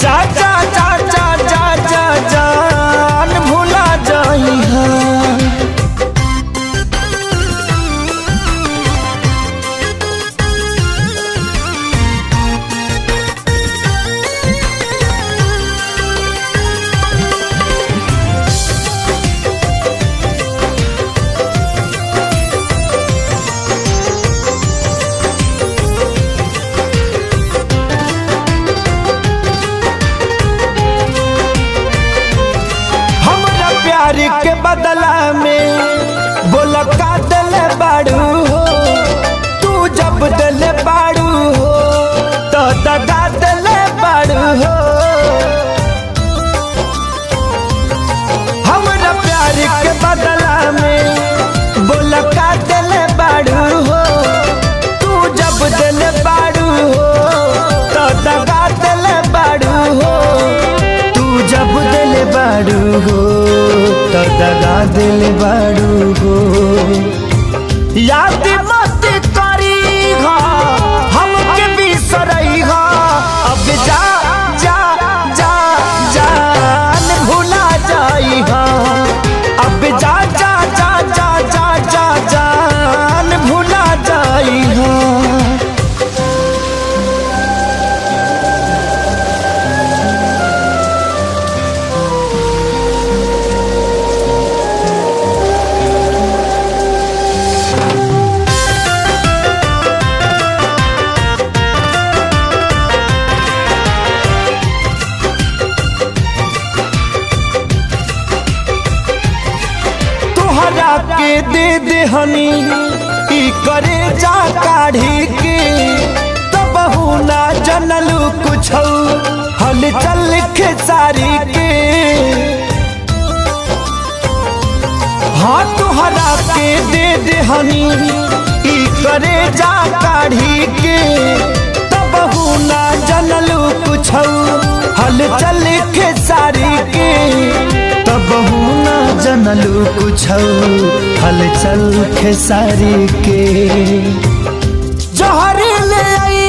जा जा जा जा जा जा जान भुला जाई हाँ। के बदला में बोला का दिल बाड़ू हो, तू जब दिल बाड़ू हो तो दगा दिल बाड़ू हो। हमरा प्यार के बदला में बोला का दिल बाड़ू हो, तू जब दिल बाड़ू हो तो दगा दिल बाड़ू हो। तू जब दिल बाड़ू हो तो दगा दिल बाड़ू हो। याद मत करी हा हमके बिसरई हा, अब जा जा जा जान भुला जाई हा। अब जा जा जा जा जा जा जान भुला जाई हा। के दे दे हनी ई करे जा काढ़ी के, तब ना जनलू कुछ हल चल खेसारी के। हाँ तुहरा के दे दे हनी ई करे जा काढ़ी के, तब ना जनलू कुछ हल चल खेसारी के। तब ना जनलू कुछ हल चल खेसारी के। जहर ले आई